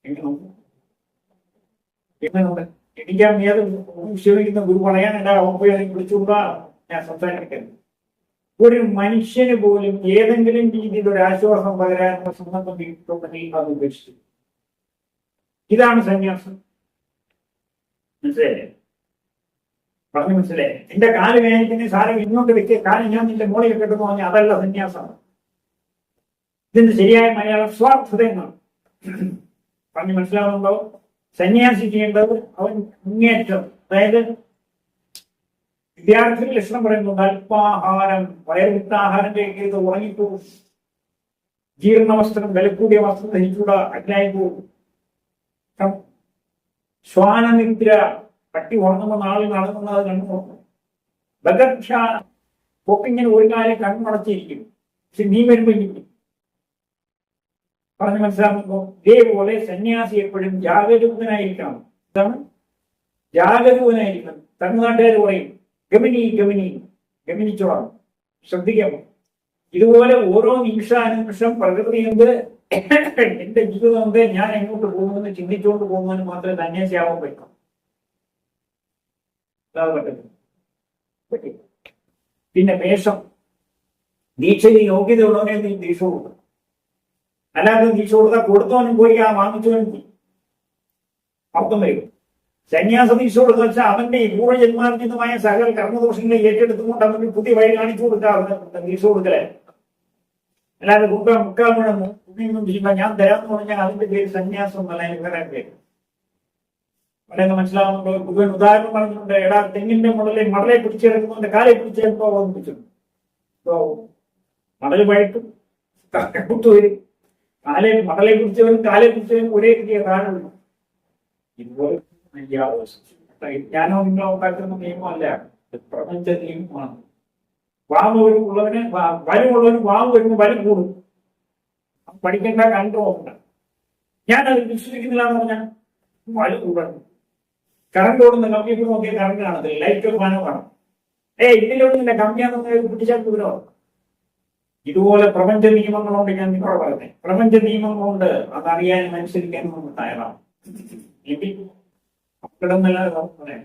എങ്ങനെ എനിക്കാൻ ഏത് വിശ്വസിക്കുന്ന ഗുരു പറയാനുണ്ടാ അവൻ പോയി അതിനെ വിളിച്ചുകൊണ്ടാ ഞാൻ സംസാരിക്കുന്നത്. ഒരു മനുഷ്യന് പോലും ഏതെങ്കിലും രീതിയിൽ ഒരു ആശ്വാസം പകരാനുള്ള സമ്മതം കിട്ടുമെങ്കിൽ അത് ഉപേക്ഷിച്ചു. ഇതാണ് സന്യാസം. മനസ്സിലായില്ലേ? പറഞ്ഞു മനസ്സിലായി? എന്റെ കാല് വേദനിക്കുന്ന സാരം ഇങ്ങോട്ട് വെക്കുക, കാല് ഞാൻ നിന്റെ മോളിൽ കെട്ടുന്നു പറഞ്ഞാൽ അതല്ല സന്യാസമാണ്. ഇതിന്റെ ശരിയായ മലയാളം സ്വാർത്ഥത എന്നാണ്. പറഞ്ഞു മനസ്സിലാവുന്നുണ്ടോ? സന്യാസി ചെയ്യേണ്ടത് അവൻ മുന്നേറ്റം, അതായത് വിദ്യാർത്ഥികൾ ലക്ഷണം പറയുന്നുണ്ട്. അല്പാഹാരം, വയർവിത്താഹാരം കഴിക്കരുത്, ഉറങ്ങിപ്പോകും, ജീർണ വസ്ത്രം, വിലക്കൂടിയ വസ്ത്രം ധരിച്ചൂടാ, അഗ്നായി പോകും, ശ്വാനനിദ്ര, പട്ടി ഉറങ്ങുമ്പോൾ നാളിൽ നടക്കുന്നത് കണ്ണു നോക്കും, ബഗക്ഷ, പൊക്കിങ്ങനെ ഒരു കാര്യം കണ്ണുടച്ചിരിക്കും, പക്ഷെ നീ വരുമ്പോ ഇരിക്കും. പറഞ്ഞു മനസ്സിലാകുമ്പോ ഇതേപോലെ സന്യാസി എപ്പോഴും ജാഗരൂകനായിരിക്കണം. എന്താണ് ജാഗരൂകനായിരിക്കണം? തമിഴ്നാട്ടുകാർ പറയും ഗമനി ഗമനി, ഗമനിച്ചോളാം, ശ്രദ്ധിക്കാം. ഇതുപോലെ ഓരോ നിമിഷാനുനിമിഷം പ്രകൃതി എന്ത്, എന്റെ ജീവിതം എന്ത്, ഞാൻ എങ്ങോട്ട് പോകുമെന്ന് ചിന്തിച്ചുകൊണ്ട് പോകുന്നതിന് മാത്രമേ സന്യാസിയാവാൻ പറ്റും. പറ്റും. പിന്നെ വേഷം, ദീക്ഷയിൽ യോഗ്യത ഉള്ളവനെ നീ ദീക്ഷ കൊടുക്കും. അല്ലാതെ ദീക്ഷ കൊടുത്താൽ കൊടുത്തവനും പോയി ആ വാങ്ങിച്ചവനും പോയി അർത്ഥം വരും. സന്യാസ ദീക്ഷ കൊടുക്കുക വെച്ചാൽ അവന്റെ ഈ പൂർവ്വജന്മാർജിതമായ സകല കർമ്മദോഷങ്ങളെ ഏറ്റെടുത്തുകൊണ്ട് അവന് പുതിയ വഴി കാണിച്ചു കൊടുക്കുക ദീക്ഷ കൊടുക്കലേ. അല്ലാതെ മുക്കാൽ മുഴങ്ങും പുണ്യൊന്നും ചെയ്യുക ഞാൻ തരാമെന്ന് പറഞ്ഞാൽ അതിന്റെ പേര് സന്യാസം എന്നല്ല, വേറെ പേര്. പറയുന്നത് മനസ്സിലാവുന്നുണ്ടോ? കുറുവൻ ഉദാഹരണം പറഞ്ഞിട്ടുണ്ട്. എടാ തെങ്ങിന്റെ മടലെ പിടിച്ചെടുക്കുന്നവന്റെ കാലെ പിടിച്ചെടുപ്പോ ഓർമ്മിപ്പിച്ചു. മടല് പഴക്കും കുത്തുവരും, മടലെ പിടിച്ചവനും കാലെ പിടിച്ചവനും ഒരേ കിട്ടിയ കാരണമുള്ളൂ. ഇതുപോലെ ജ്ഞാനോ നിങ്ങളോ ഉണ്ടാക്കുന്ന നിയമമല്ല, പ്രപഞ്ച നിയമമാണ്. വാവ് ഉള്ളവന് വലുള്ളവന് വാവ് വരുമ്പോൾ വലു കൂടും. പഠിക്കേണ്ട കണ്ടു നോക്കണ്ട. ഞാനത് വിശ്വസിക്കുന്നില്ല എന്ന് പറഞ്ഞാൽ വലു കൂടണം. കറണ്ട് ഓടുന്ന കമ്പ്യൂട്ടർ നോക്കിയ കറണ്ട് കാണത്തില്ല, ലൈറ്റ് ഒരു ഫാനോ കാണും. ഇതിലൊന്നും കമ്പ്യാന്ന് പിടിച്ചാൽ ദൂരോ. ഇതുപോലെ പ്രപഞ്ച നിയമങ്ങളുണ്ട്. ഞാൻ നിങ്ങളോട് പറഞ്ഞേ, പ്രപഞ്ച നിയമങ്ങളുണ്ട്. അതറിയാനും അനുസരിക്കാനും നമുക്ക് തയ്യാറാണ്. പറയാം.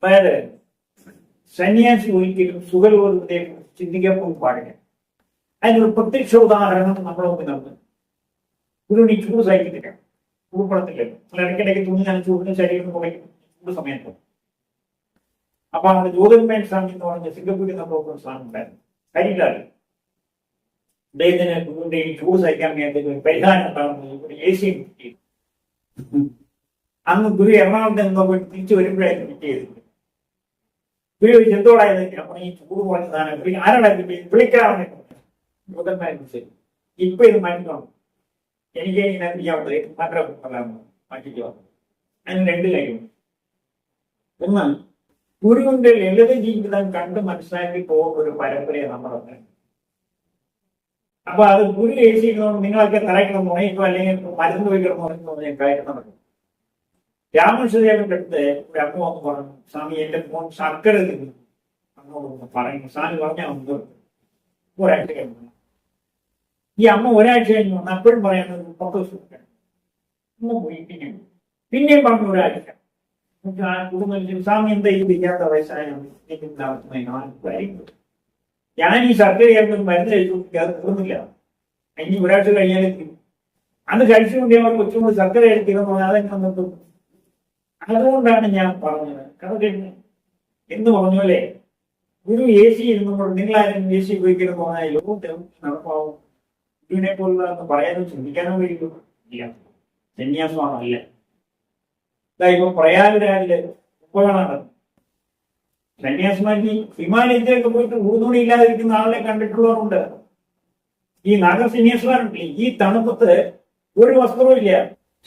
അതായത് സന്യാസി ഒരിക്കലും സുഖലോകത്തെ ചിന്തിക്കാൻ പോലും പാടില്ല. അതിനൊരു പ്രത്യക്ഷ ഉദാഹരണം നമ്മുടെ മുമ്പിൽ നമുക്ക് ഒരു ചൂട് സഹിക്കത്തില്ല, ചൂടുപടത്തില്ലല്ലോ. ഇടയ്ക്കിടയ്ക്ക് തുണി ഞാൻ ചൂടിന് ശരീരം കുറയും ചൂട് സമയത്ത്. അപ്പൊ അവിടെ ജ്യോതിർമേൻ സ്വാമി എന്ന് പറഞ്ഞ സിംഗപ്പൂരിൽ നമ്മൾ സ്വാമി ഉണ്ടായിരുന്നു, കരിയിലാണ്. അദ്ദേഹത്തിന് ഗുരുവിന്റെ ഈ ചൂട് സഹിക്കാൻ വേണ്ടി പരിഹാരം ഉണ്ടാകുന്നത് ഒരു ഏഷ്യയും കിട്ടി. അന്ന് ഗുരു എറണാകുളത്ത് നിന്നോ പോയി തിരിച്ചു വരുമ്പോഴായിരുന്നു കിറ്റ് ചെയ്തത്. ഗുരു ചോദിച്ചു എന്തോടായത്? അപ്പൊ ഈ ചൂട് കുറഞ്ഞ സാധനം ആരാണ് വിളിക്കാറുണ്ട് ജ്യോതിർമേൻ. ഇപ്പൊ ഇത് മാറ്റിക്കണം, എനിക്ക് ഇങ്ങനെ ചെയ്യാവുന്നത് മാത്രം മാറ്റിക്കോ. അതിന് രണ്ട് കാര്യമുണ്ട്. ഒന്ന്, ഗുരുവിന്റെ ലളിത ജീവിതം കണ്ട് മനസ്സിലാക്കി പോകുന്ന ഒരു പരമ്പരയെ നമ്മളൊക്കെ. അപ്പൊ അത് ഗുരു ഏശിക്കുന്നതുകൊണ്ട് നിങ്ങളൊക്കെ തലയ്ക്കണം മുണയിക്കോ അല്ലെങ്കിൽ മരുന്ന് വയ്ക്കണമെന്ന് പറഞ്ഞ കാര്യം നടക്കും. രാമകൃഷ്ണദേവന്റെ അടുത്ത് ഒരു അമ്മ വന്ന് പറഞ്ഞു, സ്വാമി എന്റെ മോൻ ശർക്കര തിന്നു അമ്മോട് പറയുന്നു. സ്വാമി പറഞ്ഞാൽ ഒന്ന് ഒരാഴ്ച കഴിഞ്ഞു. ഈ അമ്മ ഒരാഴ്ച കഴിഞ്ഞു വന്നു. അപ്പോഴും പറയുന്നത് 10 ദിവസം അമ്മ പോയി. പിന്നെയും പറഞ്ഞു ഒരാഴ്ച. സ്വാമി എന്താ ഈ ഇല്ലാത്ത വയസ്സായ ഞാൻ ഈ ശർക്കര ചേർന്ന് മരുന്ന് കഴിച്ചു അത് തീർന്നില്ല. ഇനി ഒരാഴ്ച കഴിഞ്ഞാൽ അത് കഴിച്ചുകൊണ്ട് അവർ കൊച്ചുകൊണ്ട് ശർക്കര എടുത്തിരുന്നു. അതെങ്ങനെ നിർത്തും? അതുകൊണ്ടാണ് ഞാൻ പറഞ്ഞത്. കാരണം എന്ന് പറഞ്ഞോലെ ഗുരു AC ഇരുന്നുമ്പോൾ നിങ്ങളാരും AC ഉപയോഗിക്കണം പറഞ്ഞാൽ ലോകത്തെ നടപ്പാവും. ഗുരുവിനെ പോലുള്ള പറയാനോ ചിന്തിക്കാനോ കഴിയില്ല. സന്യാസമാണോ? അല്ല. ഇപ്പൊ പ്രയാഗരാജില് ഉപകരണമാണ്. സന്യാസിമാർക്ക് ഹിമാലയത്തിലൊക്കെ പോയിട്ട് ഊതുണി ഇല്ലാതിരിക്കുന്ന ആളെ കണ്ടിട്ടുള്ളവരുണ്ട്. ഈ നാഗർ സന്യാസിമാരുണ്ട്. ഈ തണുപ്പത്ത് ഒരു വസ്ത്രവും ഇല്ല,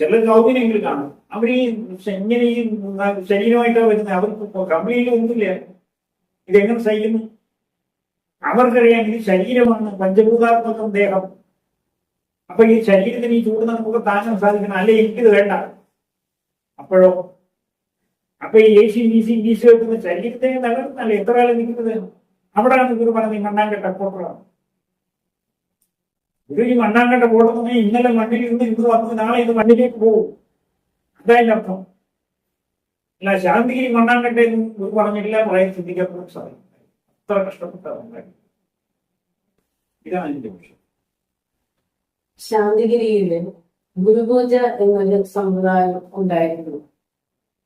ചില സൗകര്യമെങ്കിലും കാണും. അവർ ഈ ഇങ്ങനെ ഈ ശരീരമായിട്ടാണ് വരുന്നത്. അവർക്ക് കമ്പിളിയിൽ ഒന്നുമില്ല. ഇതെങ്ങനെ സഹിക്കുന്നു? അവർക്കറിയാം ഇത് ശരീരമാണ്, പഞ്ചഭൂതാത്മകം ദേഹം. അപ്പൊ ഈ ശരീരത്തിന് ഈ ചൂട് നമുക്ക് താങ്ങാൻ സാധിക്കണം, അല്ലെ എനിക്കിത് വേണ്ട. അപ്പോഴോ അപ്പൊ ഈ AC വെക്കുന്ന ശരീരത്തെ തകർന്നല്ലേ എത്ര കാലം നിൽക്കുന്നത്? അവിടെയാണ് ഗുരു പറഞ്ഞത് മണ്ണാങ്കട്ട ഫോട്ടോയാണ്. ഗുരു ഈ മണ്ണാങ്കട്ട ഫോട്ടോ പറഞ്ഞാൽ ഇന്നലെ മണ്ണിൽ ഇന്ന് വന്നത് നാളെ ഇത് മണ്ണിലേക്ക് പോകും. അതായത് അർത്ഥം. അല്ല ശാന്തിഗിരി മണ്ണാങ്കട്ട ഗുരു പറഞ്ഞില്ല, പറയാൻ ചിന്തിക്കാൻ പോലും സാധിക്കും. അത്ര കഷ്ടപ്പെട്ടതാണ്. ഇതാണ് എന്റെ വിഷയം. ശാന്തിഗിരിയില് ഗുരുപൂജ എന്നൊരു സമ്പ്രദായം ഉണ്ടായിരുന്നു.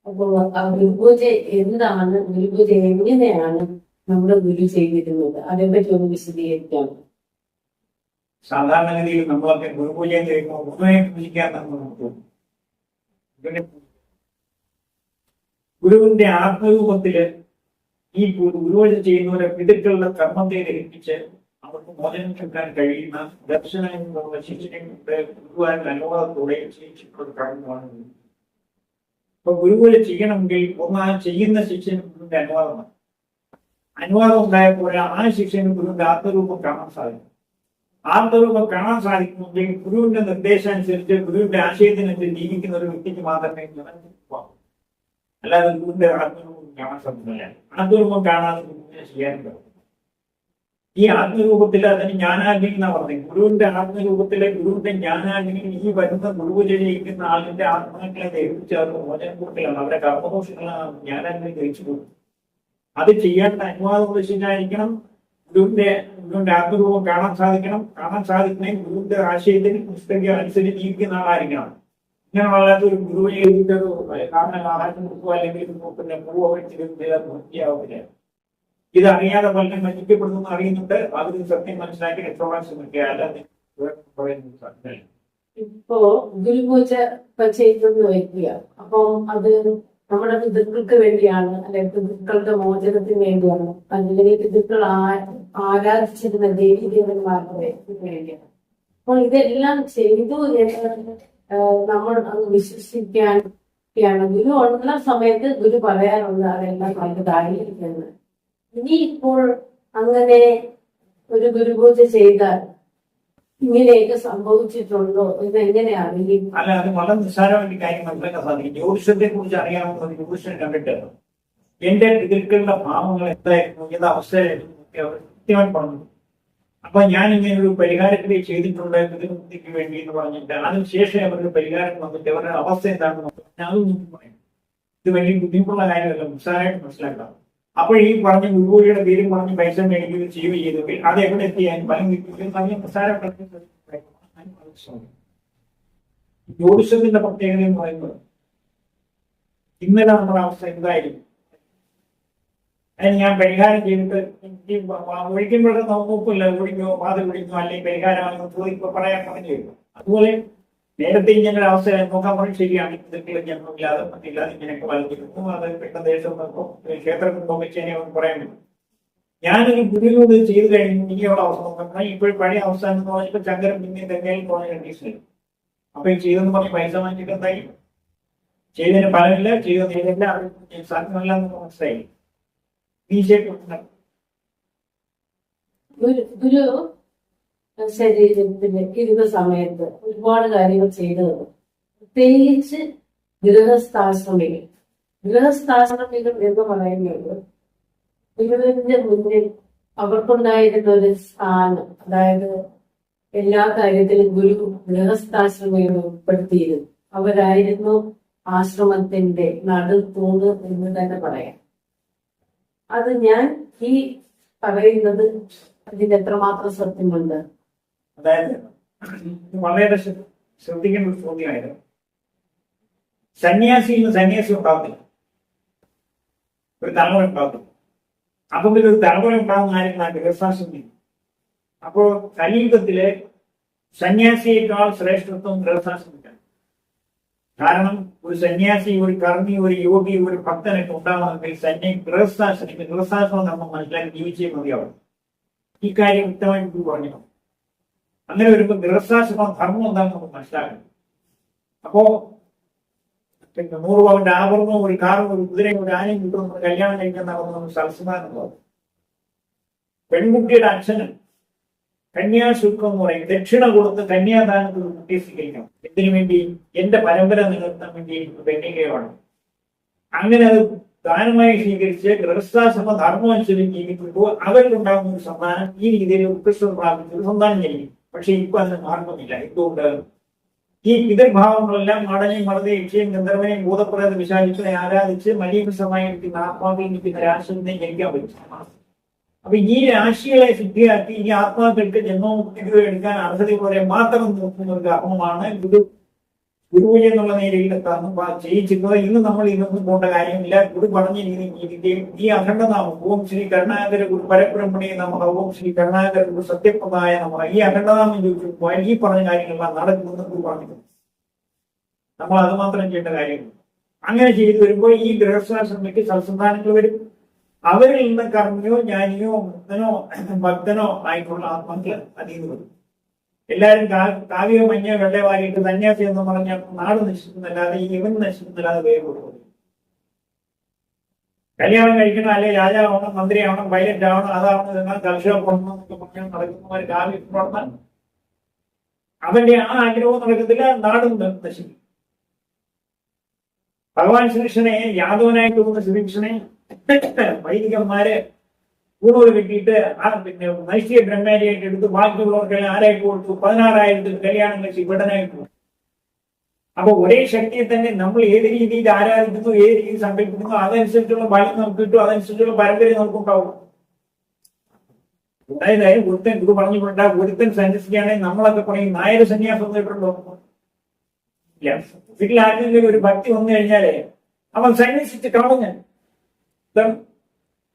അപ്പൊ ആ ഗുരുപൂജ എന്താണ്, ഗുരുപൂജ എങ്ങനെയാണ് നമ്മുടെ ഗുരു ചെയ്തിരുന്നത്, അതേപറ്റി ഒന്ന് വിശദീകരിക്കാം. സാധാരണഗതിയിൽ നമ്മളൊക്കെ ഗുരുപൂജയും ചെയ്യുമ്പോൾ ഗുരുവിനെ പൂജിക്കാന്നാണ് നമുക്ക് ഗുരുവിന്റെ ആത്മരൂപത്തില് ഈ ഗുരുപൂജ ചെയ്യുന്നവരെ പിതൃക്കളുടെ കർമ്മത്തെ ഗ്രഹിപ്പിച്ച് അവർക്ക് മോചനം കിട്ടാൻ കഴിയുന്ന ദർശനങ്ങളുള്ള ശിഷ്യനെ ഗുരുവാരുടെ അനുവാദത്തോടെ ചെയ്യിച്ചിട്ടുള്ള കർമ്മമാണ്. അപ്പൊ ഗുരുപൂജ ചെയ്യണമെങ്കിൽ ഒന്നാം ചെയ്യുന്ന ശിഷ്യന് ഗുരുവിന്റെ അനുവാദമാണ്. അനുവാദം ഉണ്ടായപ്പോൾ ആ ശിഷ്യന് ഗുരുവിന്റെ ആത്മരൂപം കാണാൻ സാധിക്കും. ആത്മരൂപം കാണാൻ സാധിക്കുമെങ്കിൽ ഗുരുവിന്റെ നിർദ്ദേശമനുസരിച്ച് ഗുരുവിന്റെ ആശയത്തിനനുസരിച്ച് ജീവിക്കുന്ന ഒരു വ്യക്തിക്ക് മാത്രമേ അല്ലാതെ ഗുരുവിന്റെ ആത്മരൂപം കാണാൻ സാധിക്കില്ല. ആത്മരൂപം കാണാതെ ഗുരുവിനെ ചെയ്യാൻ പറ്റും. ഈ ആത്മരൂപത്തിൽ അതിന് ജ്ഞാനാഗ്നി എന്നാ പറഞ്ഞത്. ഗുരുവിന്റെ ആത്മരൂപത്തിലെ ഗുരുവിന്റെ ജ്ഞാനാഗ്നി ഈ വരുന്ന ഗുരുപൂജ ചെയ്യിക്കുന്ന ആളിന്റെ ആത്മാക്കളെ ധരിപ്പിച്ച് അവർ മോചനം കൊടുക്കലാണ്. അവരെ കർമ്മദോഷങ്ങളാണ് ജ്ഞാനാഗ്നി ധരിച്ചു കൊടുക്കും. അത് ചെയ്യാൻ അനുവാദം ഉപദേശിച്ചായിരിക്കണം. ഗുരുവിന്റെ ആത്മരൂപം കാണാൻ സാധിക്കണം. കാണാൻ സാധിക്കണമെങ്കിൽ ഗുരുവിന്റെ ആശയത്തിന് പുസ്തകം അനുസരിച്ച് ജീവിക്കുന്ന ആളായിരിക്കണം. ഇങ്ങനെ വളരെ ഒരു ഗുരു ചെയ്തിട്ട് കാരണം ആഹാരം കൊടുക്കുക അല്ലെങ്കിൽ പിന്നെ പൂവ വൃത്തിയാവില്ല. ഇത് അറിയാതെ പലരും വഞ്ചിക്കപ്പെടുന്നു അറിയുന്നുണ്ട്. അതിന് സത്യം മനസ്സിലാക്കി രക്ഷപ്പെടാൻ ശ്രമിക്കുക. അല്ലാതെ പറയുന്നത് ഇപ്പോ ഗുരുപൂജ ചെയ്തെന്ന് വയ്ക്കുക. അപ്പം അത് നമ്മുടെ പിതൃക്കൾക്ക് വേണ്ടിയാണ്, അല്ലെങ്കിൽ പിതൃക്കളുടെ മോചനത്തിന് വേണ്ടിയാണ്, അല്ലെങ്കിൽ പിതൃക്കൾ ആരാധിച്ചിരുന്ന ദേവി ദേവന്മാർക്ക് വേണ്ടിയാണ്. അപ്പോൾ ഇതെല്ലാം ചെയ്തു എന്ന് നമ്മൾ അത് വിശ്വസിക്കാണ്. ഗുരു ഉള്ള സമയത്ത് ഗുരു പറയാറുണ്ട് അതെല്ലാം നല്ലതായിരിക്കുന്നത്. ഇനി ഇപ്പോൾ അങ്ങനെ ഒരു ഗുരുപൂജ ചെയ്താൽ ഇങ്ങനെയൊക്കെ സംഭവിച്ചിട്ടുണ്ടോ എന്ന് എങ്ങനെ അറിയും? അല്ല, അത് വളരെ നിസ്സാരമായ കാര്യം മനസ്സിലാക്കാൻ സാധിക്കും. ജ്യോതിഷത്തെ കുറിച്ച് അറിയാവുന്ന ഒരു ജ്യോതിഷൻ കണ്ടിട്ട് എന്റെ പിതൃക്കളുടെ ഭാവങ്ങൾ എന്തായിരുന്നു, ഏത് അവസ്ഥയിലായിരുന്നു അവർ കൃത്യമായി പറഞ്ഞു. അപ്പൊ ഞാൻ ഇങ്ങനെ ഒരു പരിഹാരത്തിലേ ചെയ്തിട്ടുണ്ട് പിതൃമുക്തിക്ക് വേണ്ടി എന്ന് പറഞ്ഞിട്ട് അതിനുശേഷം അവരുടെ പരിഹാരം വന്നിട്ട് അവരുടെ അവസ്ഥ എന്താണെന്ന് പറഞ്ഞാൽ അതൊന്നും പറയും. ഇത് വലിയ ബുദ്ധിമുട്ടുള്ള കാര്യമല്ല, നിസ്സാരമായിട്ട് മനസ്സിലാക്കാം. അപ്പോൾ ഈ പറഞ്ഞ ഗുരുപൂജയുടെ പേരും പറഞ്ഞ് പൈസ മേടിക്കുകയും ചെയ്യുകയും ചെയ്തെങ്കിൽ അത് എവിടെ എത്തിയാലും ഫലം കിട്ടുകയും നല്ല പ്രസാരപ്പെട്ട ജ്യോതിഷത്തിന്റെ പ്രത്യേകത എന്ന് പറയുന്നത് ഇന്നലെ നമ്മുടെ അവസ്ഥ എന്തായിരിക്കും. അതിന് ഞാൻ പരിഹാരം ചെയ്തിട്ട് ഒഴിക്കുമ്പോഴത്തെ നോക്കില്ല, ഒഴിക്കോ വാതിൽ ഒഴിക്കോ അല്ലെങ്കിൽ പരിഹാരമാണെന്ന് ചോദിക്കുമ്പോൾ പറയാൻ പറഞ്ഞു തരും. അതുപോലെ നേരത്തെ ഇങ്ങനെ അവസ്ഥ നോക്കാൻ പറഞ്ഞ് ശരിയാണ്. ഇതൊക്കെ ജന്മമില്ലാതെ മറ്റില്ലാതെ ഇങ്ങനെയൊക്കെ വളർന്നിരുന്നു. അത് പെട്ടെന്ന് ദേശം ക്ഷേത്രത്തിൽ നോക്കിച്ചതിനെ അവർക്ക് പറയാൻ പറ്റും. ഞാനൊരു പുതിയത് ചെയ്തു കഴിഞ്ഞു ഇനി അവിടെ അവസ്ഥ നോക്കാം. ഇപ്പോഴും പഴയ അവസ്ഥ എന്ന് പറഞ്ഞപ്പോൾ ചങ്കരം പിന്നെ തെങ്ങയിൽ പോയ കണ്ടീഷൻ. അപ്പൊ ഈ ചെയ്തെന്ന് പറഞ്ഞ് പൈസ വാങ്ങിച്ചിട്ട് എന്തായി, ചെയ്തതിന് ഫലമില്ല, ചെയ്ത നേരില്ല, സാധ്യമല്ല എന്ന് മനസ്സിലായി. ഗുരു ശരീരത്തിൽ ഇരുന്ന സമയത്ത് ഒരുപാട് കാര്യങ്ങൾ ചെയ്തത്, പ്രത്യേകിച്ച് ഗൃഹസ്ഥാശ്രമികൾ എന്ന് പറയുന്നത് ഗുരുവിന്റെ മുന്നിൽ അവർക്കുണ്ടായിരുന്ന ഒരു സ്ഥാനം, അതായത് എല്ലാ കാര്യത്തിലും ഗുരു ഗൃഹസ്ഥാശ്രമികൾ ഉൾപ്പെടുത്തിയിരുന്നു. അവരായിരുന്നു ആശ്രമത്തിന്റെ നടുത്തൂണ് എന്ന് തന്നെ പറയാം. അത് ഞാൻ ഈ പറയുന്നത് അതിന് എത്രമാത്രം സത്യമുണ്ട്? അതായത് വളരെ ശ്രദ്ധിക്കേണ്ട ഒരു ചോദ്യമായിരുന്നു. സന്യാസി ഉണ്ടാകുന്നില്ല, ഒരു തലമുറ ഉണ്ടാകുന്നു. അപ്പൊ പിന്നെ ഒരു തലമുറ ഉണ്ടാകുന്ന ആയിരിക്കും ഗൃഹസ്ഥാശ്രമി. അപ്പോ കലിയുഗത്തിലെ സന്യാസിയേക്കാൾ ശ്രേഷ്ഠത്വം ഗൃഹസ്ഥാശ്രമിക്കാണ്. കാരണം ഒരു സന്യാസി, ഒരു കർമ്മി, ഒരു യോഗി, ഒരു ഭക്തനൊക്കെ ഉണ്ടാകുന്നെങ്കിൽ ഗൃഹസ്ഥാശ്രമം നമ്മൾ മനസ്സിലാക്കി ജീവിച്ചേ മതിയാവും. ഈ കാര്യം വ്യക്തമായി പറഞ്ഞു. അങ്ങനെ വരുമ്പോൾ ഗൃഹസ്ഥാശ്രമം ധർമ്മം എന്താണെന്ന് നമുക്ക് മനസ്സിലാക്കണം. അപ്പോ 100 പവന്റെ ആഭരണവും ഒരു കാറും ഒരു കുതിരയും ഒരു ആനയും കിട്ടും കല്യാണം കഴിക്കാൻ നടന്ന സൽസ്മാനുള്ളത്. പെൺകുട്ടിയുടെ അച്ഛന് കന്യാശുൽക്കം എന്ന് പറയും, ദക്ഷിണ കൊടുത്ത് കന്യാദാനത്തിൽ കുട്ടിയെ സ്വീകരിക്കണം. എന്തിനു വേണ്ടി? എന്റെ പരമ്പര നിലനിർത്താൻ വേണ്ടി പെണ്ണികയാണ്. അങ്ങനെ അത് ദാനമായി സ്വീകരിച്ച് ഗൃഹസ്ഥാശ്രമ ധർമ്മം അനുസരിച്ച് ജീവിക്കുമ്പോൾ അവർക്കുണ്ടാകുന്ന ഒരു സന്താനം ഈ രീതിയിൽ ഉത്കൃഷ്ടം പ്രാപിച്ചൊരു സന്താനം ജനിക്കും. പക്ഷെ ഇപ്പൊ അതിന് മാർഗമില്ല. എന്തുകൊണ്ട്? ഈ പിതൃഭാവങ്ങളെല്ലാം മടനെയും മടതയും ഗന്ധർവനെയും ഭൂതപ്രേത വിശാലികളെ ആരാധിച്ച് മലീകൃതമായി ഇരിക്കുന്ന ആത്മാവിൽ നിൽക്കുന്ന രാശിനെ ജനിക്കാൻ പറ്റും. അപ്പൊ ഈ രാശികളെ സിദ്ധിയാക്കി ഈ ആത്മാക്കൾക്ക് ജന്മമുക്തി എടുക്കാൻ അർഹത പോലെ മാത്രം നോക്കുന്ന ഒരു കർമ്മമാണ് ഗുരു ഗുരുപൂജ എന്നുള്ള നിലയിലെത്താണ് ചെയ്യിച്ചിരുന്നത്. ഇന്ന് നമ്മൾ ഇതൊന്നും പോകേണ്ട കാര്യമില്ല. ഗുരു പറഞ്ഞ രീതി ജീവിക്കുകയും ഈ അഖണ്ഡനാമം ഓം ശ്രീ കരുണാകര ഗുരു പരബ്രഹ്മണേ നമഃ, ഓം ശ്രീ കരുണാകര ഗുരു സത്യപ്രദായ നമഃ, ഈ അഖണ്ഡനാമം ചോദിച്ചു ഈ പറഞ്ഞ കാര്യങ്ങളെല്ലാം നടക്കുമെന്ന് ഗുരു പറഞ്ഞു. നമ്മൾ അത് മാത്രം ചെയ്യേണ്ട കാര്യമില്ല. അങ്ങനെ ചെയ്തു വരുമ്പോൾ ഈ ഗൃഹസ്ഥാശ്രമിക്ക് സത്സന്താനങ്ങൾ വരും. അവരിൽ നിന്ന് കർമ്മിയോ ജ്ഞാനിയോ മുക്തനോ ഭക്തനോ ആയിട്ടുള്ള ആത്മാക്കൾ അതീന്ന് വരും. എല്ലാവരും കാവ്യോ മഞ്ഞോ വെള്ള വാരിയിട്ട് സന്യാസി എന്ന് പറഞ്ഞാൽ നാട് നശിക്കുന്നല്ലാതെ ഈ ഇവൻ നശിക്കുന്നല്ലാതെ വേറെ കൊടുക്കും. കല്യാണം കഴിക്കണം, അല്ലെ രാജാവണം, മന്ത്രിയാവണം, പൈലറ്റ് ആവണം, അതാവണം, എന്നാൽ കർഷകം കൊണ്ടണം എന്നൊക്കെ പറഞ്ഞാൽ നടക്കുന്നവർ കാവ്യ പ്രവർത്തനം അവന്റെ ആ ആഗ്രഹവും നടക്കത്തില്ല, നാടും നശിക്കും. ഭഗവാൻ ശ്രീകൃഷ്ണനെ യാദവനായിട്ട് പോകുന്ന ശ്രീകൃഷ്ണനെ വൈദികന്മാര് കൂടോട് കിട്ടിയിട്ട് പിന്നെ നൈഷ്ഠിക ബ്രഹ്മാരിയായിട്ട് എടുത്ത് ബാക്കിയുള്ളവർക്ക് ആരായിട്ട് കൊടുത്തു, 16,000 കല്യാണം കഴിച്ച് ഇവിടനായിട്ട് കൊടുത്തു. അപ്പൊ ഒരേ ശക്തിയെ തന്നെ നമ്മൾ ഏത് രീതിയിൽ ആരാധിക്കുന്നു, ഏത് രീതിയിൽ സങ്കല്പിക്കുന്നു, അതനുസരിച്ചുള്ള ബലം നമുക്ക് കിട്ടും, അതനുസരിച്ചുള്ള പരമ്പര നമുക്കുണ്ടാവും. അതായത് ഒരുത്തൻ ഗുരു പറഞ്ഞുകൊണ്ട ഒരുത്തൻ സന്യസിക്കുകയാണെങ്കിൽ നമ്മളൊക്കെ പറയും നായർ സന്യാസം കേട്ടിട്ടുണ്ടോ? ഇല്ല. വീട്ടിൽ ആരെങ്കിലും ഒരു ഭക്തി വന്നു കഴിഞ്ഞാലേ അവൻ സന്യസിച്ച് കളഞ്ഞ്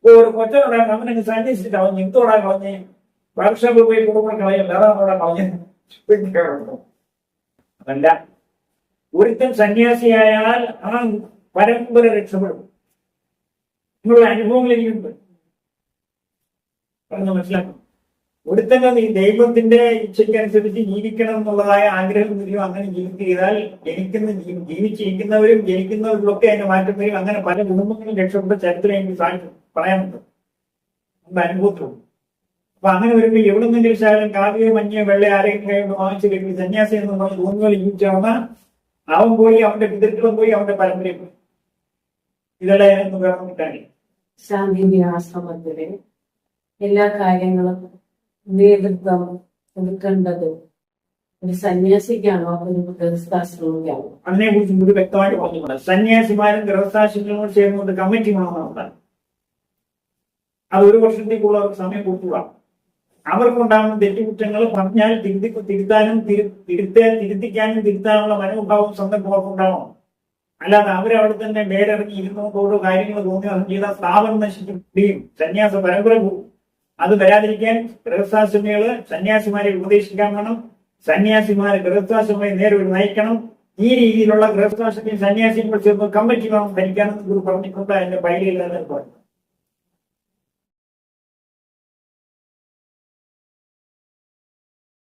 ഒരു കൊച്ചനോടാണ് അവനങ്ങ് സന്യസിച്ച് കളഞ്ഞ് എന്തോടാ കളഞ്ഞ് വർക്ക്ഷോപ്പിൽ പോയി കുടുംബം കളയല്ല, അതാണോടാ കളഞ്ഞ്. അതല്ല, ഒരുത്തൻ സന്യാസിയായാൽ ആ പരമ്പര രക്ഷപ്പെടും. നിങ്ങളുടെ അനുഭവങ്ങൾ എനിക്കുണ്ട്, പറഞ്ഞ് മനസ്സിലാക്കും. ഒരുത്തന്നെ ഈ ദൈവത്തിന്റെ ഇച്ഛയ്ക്കനുസരിച്ച് ജീവിക്കണം എന്നുള്ളതായ ആഗ്രഹം വരികയോ അങ്ങനെ ജീവിക്കുകയാൽ ജീവിച്ചിരിക്കുന്നവരും ജനിക്കുന്നവരിലൊക്കെ അതിന്റെ മാറ്റം വരും. അങ്ങനെ പല കുടുംബങ്ങളും രക്ഷപ്പെട്ട ചരിത്രം എനിക്ക് സാധിക്കും പറയാനുണ്ട്, നമ്മുടെ അനുഭവത്തിലുണ്ട്. അപ്പൊ അങ്ങനെ വരുമ്പോൾ എവിടെ നിന്നെങ്കിലും ശാലം കാവ്യോ മഞ്ഞയോ വെള്ള ആരെങ്കിലും കൈകൊണ്ട് വാങ്ങിച്ചു കെട്ടി സന്യാസി എന്നുള്ള തോന്നുകൾ ജീവിച്ചാണ് അവൻ പോയി, അവന്റെ പിതൃക്കളും പോയി, അവന്റെ പരമ്പരയും പോയി. ഇതെല്ലാം എന്ന് വേണം കിട്ടാൻ. ശാന്തി ആശ്രമത്തിലെ എല്ലാ കാര്യങ്ങളും നേതൃത്വം കൊടുക്കേണ്ടത് ഒരു സന്യാസിക്കാണോ ഒരു ഗൃഹസ്ഥാശ്രമിക്കാണോ? അതിനെ കുറിച്ച് ഒരു വ്യക്തമായിട്ട് പറഞ്ഞിട്ടുണ്ട്. സന്യാസിമാരും ഗൃഹസ്ഥാശ്രമങ്ങളും ചേർന്നുകൊണ്ട് കമ്മിറ്റി വേണമെന്നാണ്. അത് 1 വർഷത്തേക്കുള്ള സമയം കൊടുക്കുക. അവർക്കുണ്ടാകുന്ന തെറ്റുകുറ്റങ്ങൾ പറഞ്ഞാൽ തിരുത്താനും തിരുത്തിക്കാനും തിരുത്താനുള്ള മനോഭാവം സ്വന്തം പുറത്തുണ്ടാവണം. അല്ലാതെ അവരവിടെ തന്നെ വേരിറങ്ങി ഇരുന്നോണ്ടോരോ കാര്യങ്ങൾ തോന്നി അത് ചെയ്താൽ സ്ഥാപനം നശിക്കുകയും സന്യാസ പരമ്പര പോകും. അത് വരാതിരിക്കാൻ ഗൃഹസ്ഥാശ്രമികള് സന്യാസിമാരെ ഉപദേശിക്കാൻ വേണം. സന്യാസിമാരെ ഗൃഹസ്ഥാശ്രമയെ നേരെ നയിക്കണം. ഈ രീതിയിലുള്ള ഗൃഹസ്ഥാശ്രമയും സന്യാസിയും ചേർന്ന് കമ്മിറ്റി വേണം ഭരിക്കാനെന്ന് ഗുരു പറഞ്ഞിട്ടുണ്ട്. അതിന്റെ ബൈലിൽ പറഞ്ഞു.